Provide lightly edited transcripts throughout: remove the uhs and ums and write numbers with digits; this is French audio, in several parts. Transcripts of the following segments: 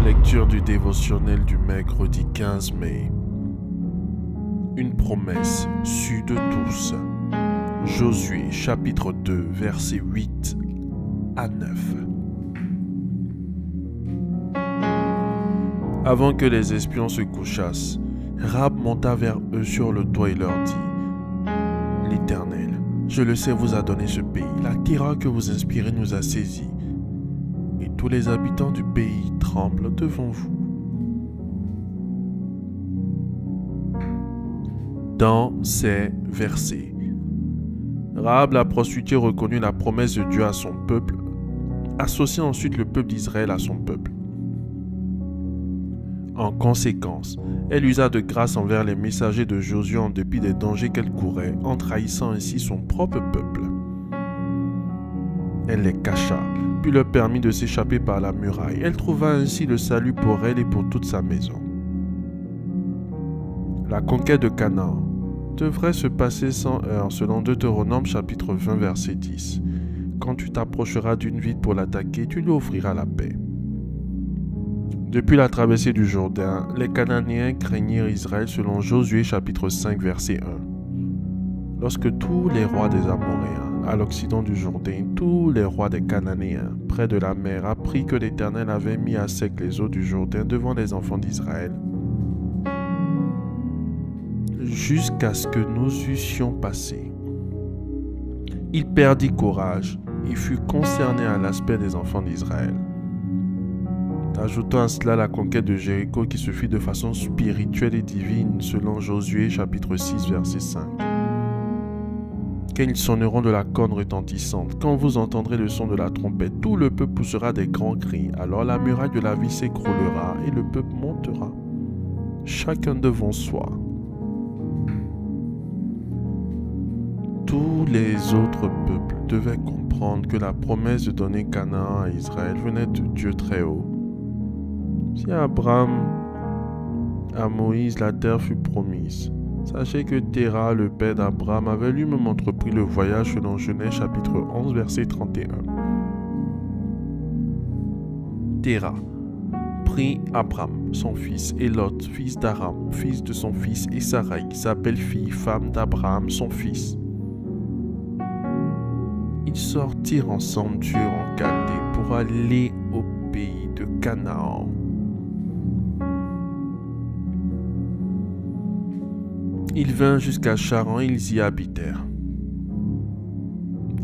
Lecture du dévotionnel du mercredi 15 mai. Une promesse sue de tous. Josué chapitre 2 versets 8 à 9. Avant que les espions se couchassent, Rahab monta vers eux sur le toit et leur dit : « L'Éternel, je le sais, vous a donné ce pays. La terreur que vous inspirez nous a saisis. Et tous les habitants du pays tremblent devant vous. » Dans ces versets, Rahab la prostituée reconnut la promesse de Dieu à son peuple, associant ensuite le peuple d'Israël à son peuple. En conséquence, elle usa de grâce envers les messagers de Josué en dépit des dangers qu'elle courait, en trahissant ainsi son propre peuple. Elle les cacha, puis leur permit de s'échapper par la muraille. Elle trouva ainsi le salut pour elle et pour toute sa maison. La conquête de Canaan devrait se passer sans heurts selon Deutéronome chapitre 20 verset 10. Quand tu t'approcheras d'une ville pour l'attaquer, tu lui offriras la paix. Depuis la traversée du Jourdain, les Cananéens craignirent Israël selon Josué chapitre 5 verset 1. Lorsque tous les rois des Amoréens, à l'occident du Jourdain, tous les rois des Cananéens, près de la mer, apprirent que l'Éternel avait mis à sec les eaux du Jourdain devant les enfants d'Israël, jusqu'à ce que nous eussions passé. Il perdit courage et fut concerné à l'aspect des enfants d'Israël. Ajoutant à cela la conquête de Jéricho qui se fit de façon spirituelle et divine selon Josué chapitre 6 verset 5. Quand ils sonneront de la corne retentissante, quand vous entendrez le son de la trompette, tout le peuple poussera des grands cris, alors la muraille de la vie s'écroulera et le peuple montera, chacun devant soi. Tous les autres peuples devaient comprendre que la promesse de donner Canaan à Israël venait de Dieu très haut. Si à Abraham, à Moïse, la terre fut promise, sachez que Téra, le père d'Abraham, avait lui-même entrepris le voyage selon Genèse chapitre 11, verset 31. Téra prit Abraham, son fils, et Lot, fils d'Aram, fils de son fils, et Sarai, sa belle-fille, femme d'Abraham, son fils. Ils sortirent ensemble en Chaldée pour aller au pays de Canaan. Ils vinrent jusqu'à Charan et ils y habitèrent.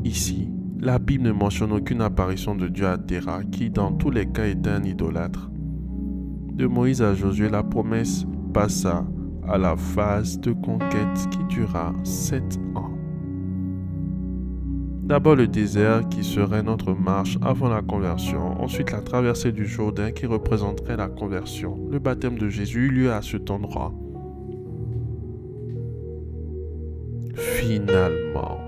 Ici, la Bible ne mentionne aucune apparition de Dieu à Téra, qui dans tous les cas était un idolâtre. De Moïse à Josué, la promesse passa à la phase de conquête qui dura 7 ans. D'abord le désert qui serait notre marche avant la conversion, ensuite la traversée du Jourdain qui représenterait la conversion. Le baptême de Jésus eut lieu à cet endroit. Finalement,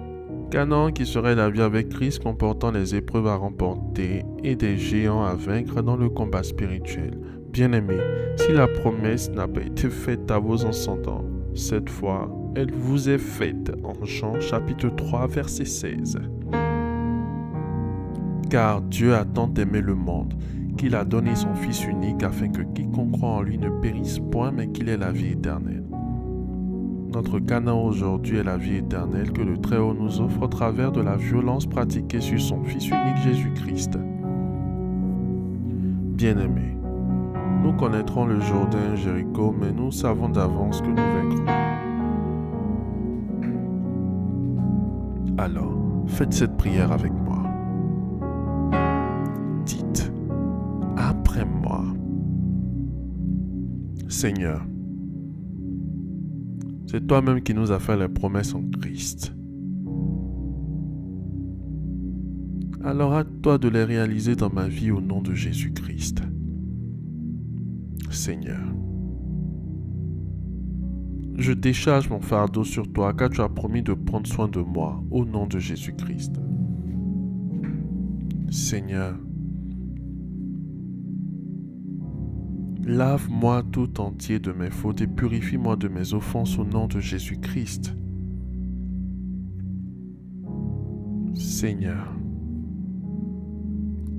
Canaan qui serait la vie avec Christ comportant les épreuves à remporter et des géants à vaincre dans le combat spirituel. Bien-aimés, si la promesse n'a pas été faite à vos ascendants, cette fois, elle vous est faite en Jean chapitre 3 verset 16. Car Dieu a tant aimé le monde qu'il a donné son Fils unique afin que quiconque croit en lui ne périsse point mais qu'il ait la vie éternelle. Notre Canaan aujourd'hui est la vie éternelle que le Très-Haut nous offre au travers de la violence pratiquée sur son Fils unique Jésus-Christ. Bien-aimés, nous connaîtrons le Jourdain, Jéricho, mais nous savons d'avance que nous vaincrons. Alors, faites cette prière avec moi. Dites, après moi, Seigneur, c'est toi-même qui nous as fait les promesses en Christ. Alors à toi de les réaliser dans ma vie au nom de Jésus-Christ. Seigneur, je décharge mon fardeau sur toi car tu as promis de prendre soin de moi au nom de Jésus-Christ. Seigneur, lave-moi tout entier de mes fautes et purifie-moi de mes offenses au nom de Jésus-Christ. Seigneur,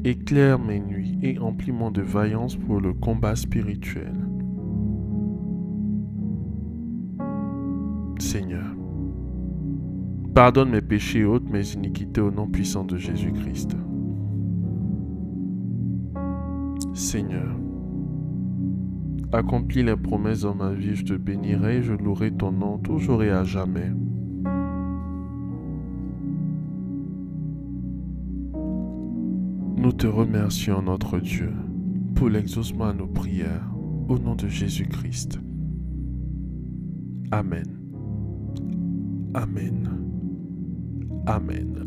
Éclaire mes nuits et emplis-moi de vaillance pour le combat spirituel. Seigneur, pardonne mes péchés et ôte mes iniquités au nom puissant de Jésus-Christ. Seigneur, accomplis les promesses dans ma vie, je te bénirai et je louerai ton nom toujours et à jamais. Nous te remercions, notre Dieu, pour l'exaucement à nos prières, au nom de Jésus-Christ. Amen. Amen. Amen.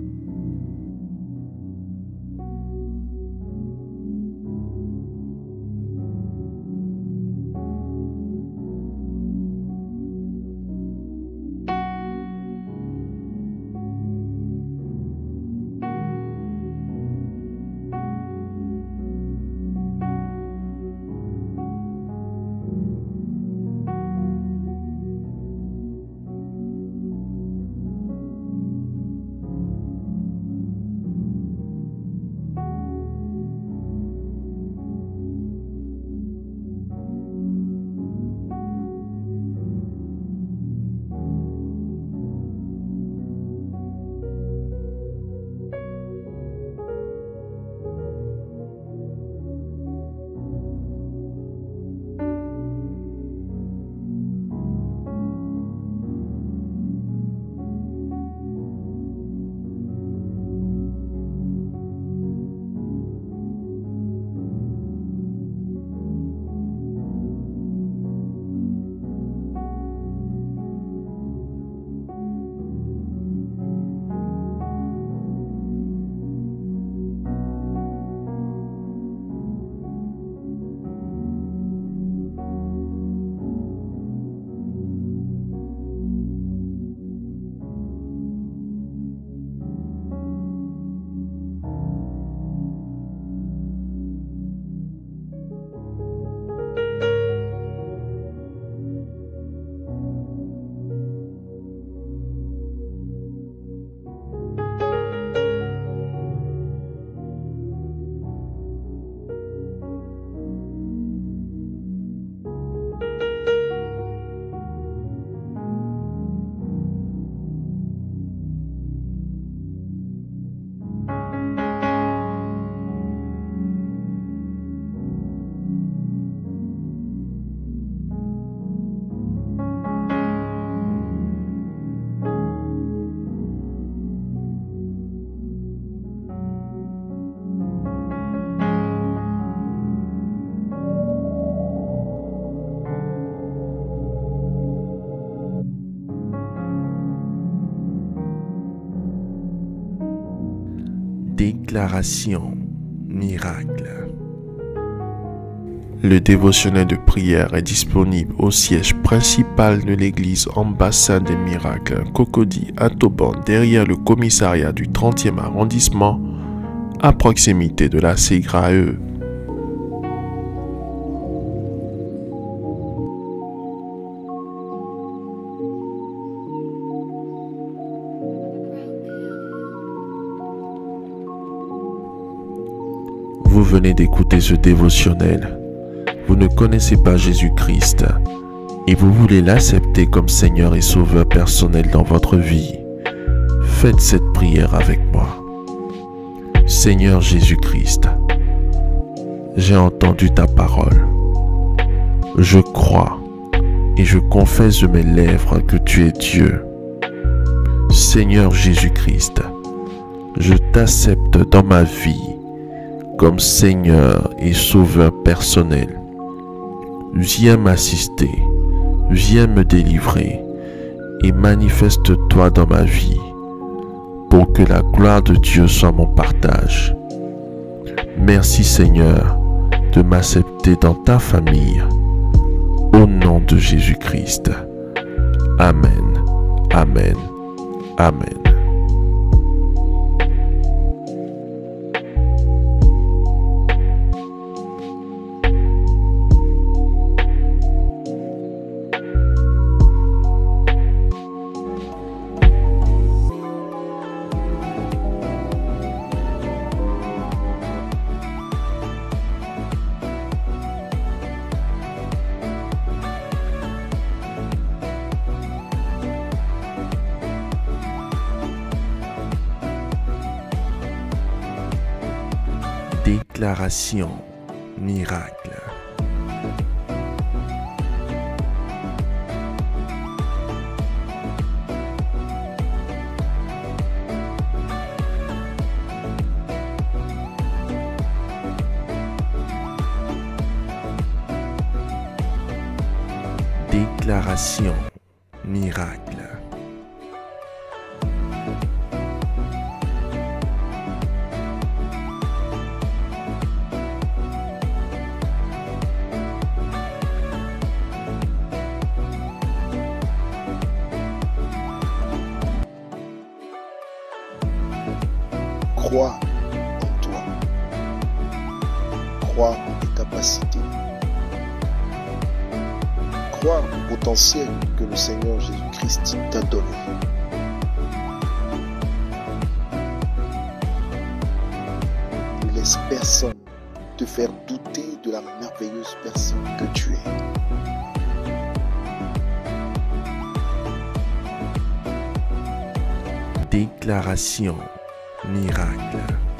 Déclaration miracle. Le dévotionnel de prière est disponible au siège principal de l'église Ambassade des Miracles, Cocody à Toban, derrière le commissariat du 30e arrondissement, à proximité de la CGRAE. Vous venez d'écouter ce dévotionnel. Vous ne connaissez pas Jésus-Christ et vous voulez l'accepter comme Seigneur et Sauveur personnel dans votre vie. Faites cette prière avec moi. Seigneur Jésus-Christ, j'ai entendu ta parole. Je crois et je confesse de mes lèvres que tu es Dieu. Seigneur Jésus-Christ, je t'accepte dans ma vie comme Seigneur et Sauveur personnel. Viens m'assister, viens me délivrer et manifeste-toi dans ma vie pour que la gloire de Dieu soit mon partage. Merci Seigneur de m'accepter dans ta famille. Au nom de Jésus-Christ. Amen. Amen. Amen. Déclaration miracle. Déclaration miracle. Crois en toi. Crois en tes capacités. Crois au potentiel que le Seigneur Jésus-Christ t'a donné. Ne laisse personne te faire douter de la merveilleuse personne que tu es. Déclaration miracle.